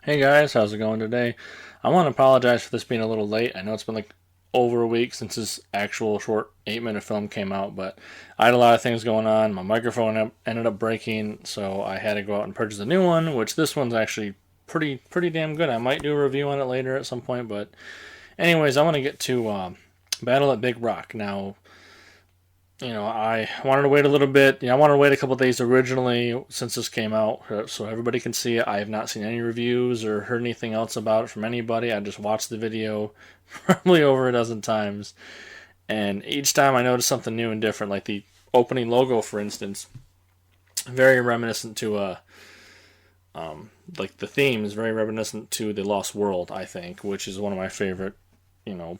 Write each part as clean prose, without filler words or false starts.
Hey guys, how's it going today? I want to apologize for this being a little late. I know it's been like over a week since this actual short 8 minute film came out, but I had a lot of things going on. My microphone ended up breaking, so I had to go out and purchase a new one, which this one's actually pretty damn good. I might do a review on it later at some point, but anyways, I want to get to Battle at Big Rock. Now, I wanted to wait a little bit. I wanted to wait a couple days originally since this came out, so everybody can see it. I have not seen any reviews or heard anything else about it from anybody. I just watched the video probably over a dozen times, and each time I noticed something new and different. Like the opening logo, for instance, very reminiscent to like the theme is very reminiscent to the Lost World, I think, which is one of my favorite, you know,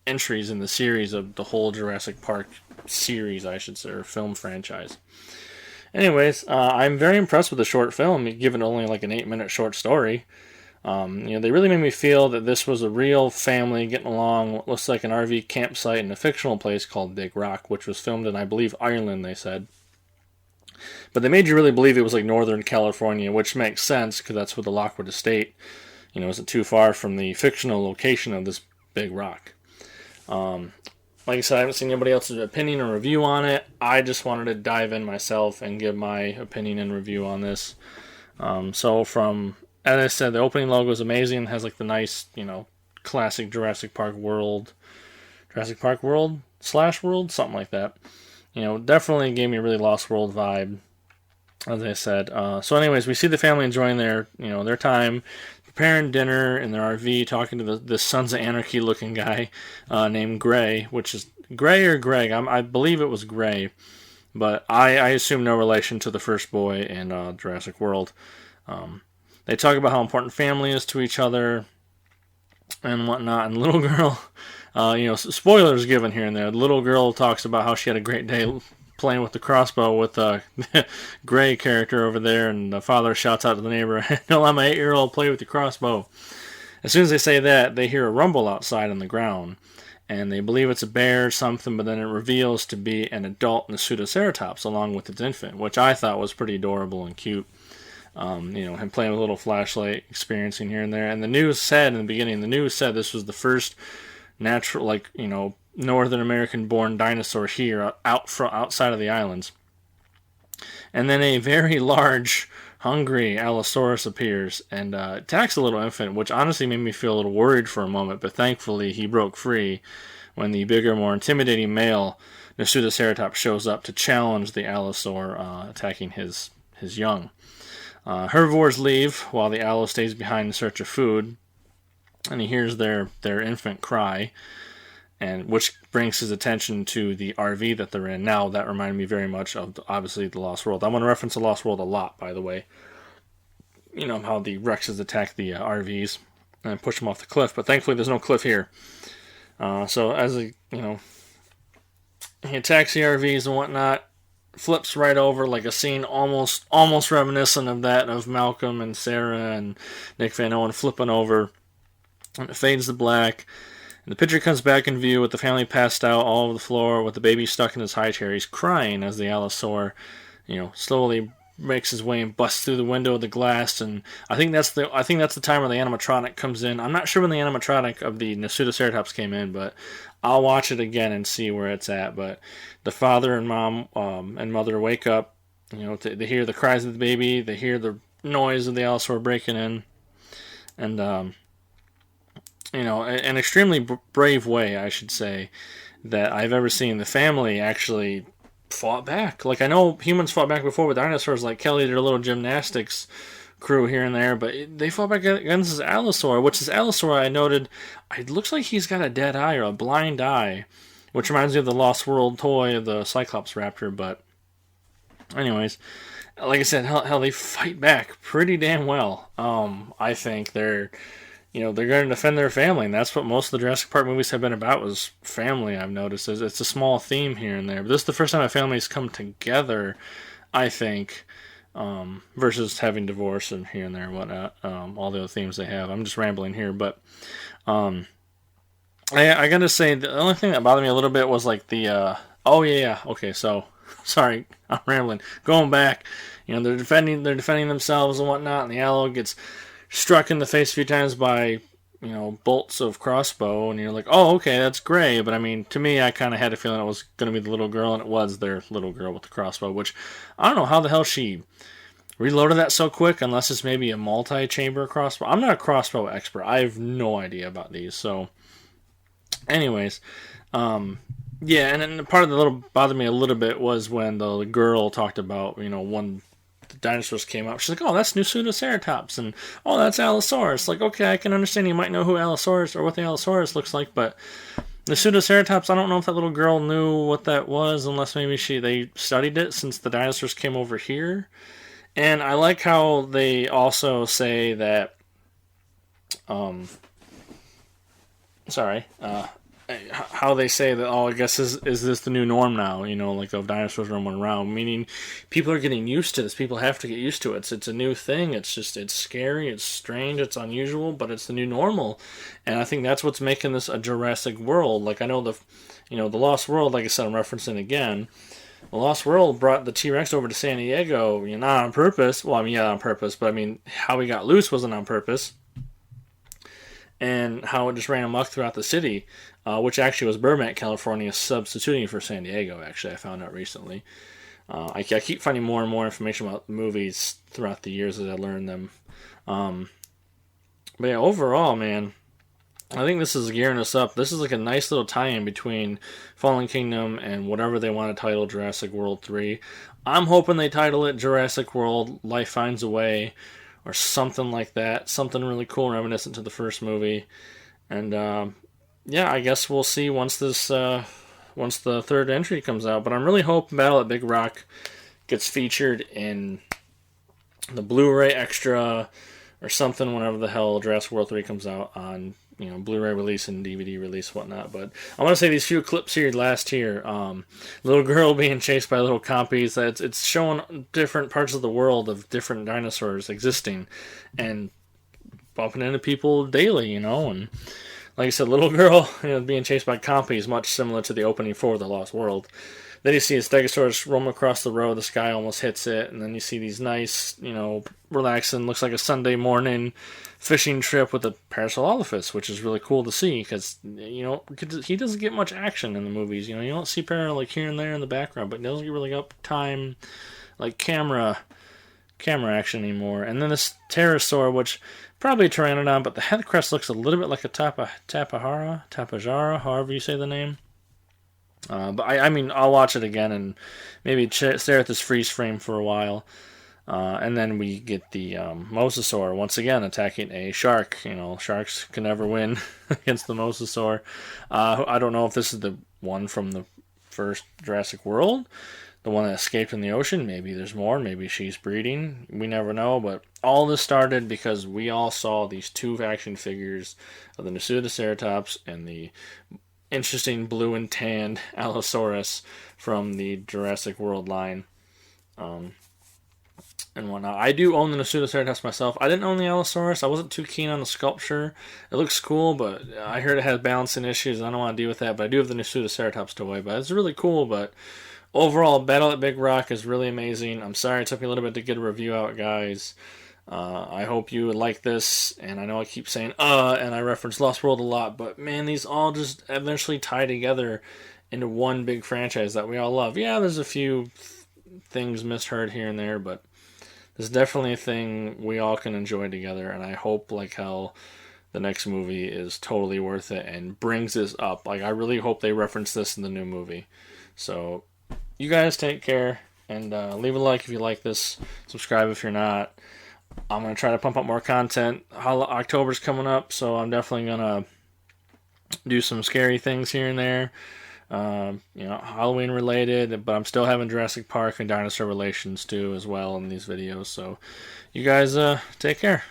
entries in the series of the whole Jurassic Park series, I should say, or film franchise. Anyways, I'm very impressed with the short film, given only like an 8 minute short story. They really made me feel that this was a real family getting along what looks like an RV campsite in a fictional place called Big Rock, which was filmed in, I believe, Ireland, they said. But they made you really believe it was like Northern California, which makes sense because that's where the Lockwood Estate, isn't too far from the fictional location of this Big Rock. Um, like I said, I haven't seen anybody else's opinion or review on it. I just wanted to dive in myself and give my opinion and review on this. As I said, the opening logo is amazing. It has like the nice, classic Jurassic Park World slash World, something like that. Definitely gave me a really Lost World vibe, as I said. Anyways, we see the family enjoying their time, preparing dinner in their RV, talking to the Sons of Anarchy looking guy named Gray, which is Gray or Greg. I believe it was Gray, but I assume no relation to the first boy in Jurassic World. They talk about how important family is to each other and whatnot. And little girl, spoilers given here and there. The little girl talks about how she had a great day playing with the crossbow with the Gray character over there, and the father shouts out to the neighbor, "Don't let my 8-year-old play with the crossbow." As soon as they say that, they hear a rumble outside on the ground, and they believe it's a bear or something, but then it reveals to be an adult Nasutoceratops along with its infant, which I thought was pretty adorable and cute. Him playing with a little flashlight, experiencing here and there. And the news said in the beginning, this was the first natural, Northern American born dinosaur here outside of the islands. And then a very large, hungry Allosaurus appears and attacks a little infant, which honestly made me feel a little worried for a moment, but thankfully he broke free when the bigger, more intimidating male Nasutoceratops shows up to challenge the Allosaur attacking his young. Herbivores leave while the Allo stays behind in search of food, and he hears their infant cry, and which brings his attention to the RV that they're in. Now that reminded me very much of obviously the Lost World. I'm going to reference the Lost World a lot, by the way. How the Rexes attack the RVs and push them off the cliff, but thankfully there's no cliff here. So as he attacks the RVs and whatnot, flips right over like a scene almost reminiscent of that of Malcolm and Sarah and Nick Van Owen flipping over, and it fades to black. And the picture comes back in view with the family passed out all over the floor with the baby stuck in his high chair. He's crying as the Allosaur, slowly makes his way and busts through the window of the glass. And I think that's the time where the animatronic comes in. I'm not sure when the animatronic of the Nasutoceratops came in, but I'll watch it again and see where it's at. But the father and mom and mother wake up. They hear the cries of the baby. They hear the noise of the Allosaur breaking in, and an extremely brave way, I should say, that I've ever seen. The family actually fought back. Like, I know humans fought back before with dinosaurs, like Kelly did a little gymnastics crew here and there, but they fought back against this Allosaur, which is Allosaur I noted, it looks like he's got a dead eye or a blind eye, which reminds me of the Lost World toy of the Cyclops Raptor. But anyways, like I said, hell they fight back pretty damn well. I think they're going to defend their family, and that's what most of the Jurassic Park movies have been about, was family. I've noticed it's a small theme here and there, but this is the first time a family's come together, I think, versus having divorce and here and there and whatnot, all the other themes they have. I'm just rambling here, but I gotta say, the only thing that bothered me a little bit was like okay, so sorry, I'm rambling. Going back, they're defending themselves and whatnot, and the Allo gets struck in the face a few times by, bolts of crossbow, and you're like, oh, okay, that's gray. But I mean, to me, I kind of had a feeling it was going to be the little girl, and it was their little girl with the crossbow, which I don't know how the hell she reloaded that so quick, unless it's maybe a multi-chamber crossbow. I'm not a crossbow expert. I have no idea about these. So, anyways, yeah, and then the part that bothered me a little bit was when the girl talked about, when the dinosaurs came up. She's like, oh, that's Pseudoceratops, and oh, that's Allosaurus. Like, okay, I can understand you might know who Allosaurus or what the Allosaurus looks like, but the Pseudoceratops, I don't know if that little girl knew what that was, unless maybe they studied it since the dinosaurs came over here. And I like how they also say that, how they say that, oh, I guess is this the new norm now, like of dinosaurs roaming around, meaning people are getting used to this. People have to get used to it. It's a new thing. It's scary, it's strange, it's unusual, but it's the new normal. And I think that's what's making this a Jurassic World. Like, I know the Lost World, like I said, I'm referencing again. The Lost World brought the T-Rex over to San Diego, not on purpose. Well, I mean, yeah, on purpose, but I mean, how he got loose wasn't on purpose. And how it just ran amok throughout the city, which actually was Burbank, California, substituting for San Diego, actually. I found out recently. I keep finding more and more information about movies throughout the years as I learn them. But yeah, overall, man, I think this is gearing us up. This is like a nice little tie-in between Fallen Kingdom and whatever they want to title Jurassic World 3. I'm hoping they title it Jurassic World Life Finds a Way, or something like that. Something really cool and reminiscent to the first movie. And yeah, I guess we'll see once the third entry comes out. But I'm really hoping Battle at Big Rock gets featured in the Blu-ray extra or something whenever the hell Jurassic World 3 comes out on Blu-ray release and DVD release, whatnot. But I want to say these few clips here last here, little girl being chased by little compies, that it's showing different parts of the world of different dinosaurs existing and bumping into people daily, and like I said, little girl being chased by compies, much similar to the opening for The Lost World. Then you see a Stegosaurus roam across the road, the sky almost hits it, and then you see these nice, relaxing, looks like a Sunday morning fishing trip with a Parasaurolophus, which is really cool to see, because, he doesn't get much action in the movies. You don't see Para like here and there in the background, but he doesn't get really up-time, like, camera action anymore. And then this Pterosaur, which probably a Pteranodon, but the head crest looks a little bit like a Tapajara, however you say the name. But I mean, I'll watch it again and maybe stare at this freeze frame for a while. And then we get the Mosasaur once again attacking a shark. Sharks can never win against the Mosasaur. I don't know if this is the one from the first Jurassic World, the one that escaped in the ocean. Maybe there's more. Maybe she's breeding. We never know. But all this started because we all saw these two action figures of the Pseudoceratops and the interesting blue and tanned Allosaurus from the Jurassic World line. And whatnot. I do own the Pseudoceratops myself. I didn't own the Allosaurus. I wasn't too keen on the sculpture. It looks cool, but I heard it has balancing issues. I don't want to deal with that, but I do have the Pseudoceratops toy. But it's really cool, but overall, Battle at Big Rock is really amazing. I'm sorry it took me a little bit to get a review out, guys. I hope you would like this, and I know I keep saying and I reference Lost World a lot, but man, these all just eventually tie together into one big franchise that we all love. Yeah, there's a few things misheard here and there, but this is definitely a thing we all can enjoy together, and I hope like hell the next movie is totally worth it and brings this up. Like, I really hope they reference this in the new movie. So, you guys take care, and leave a like if you like this, subscribe if you're not. I'm going to try to pump up more content. October's coming up, so I'm definitely going to do some scary things here and there. Halloween related, but I'm still having Jurassic Park and dinosaur relations too as well in these videos. So you guys take care.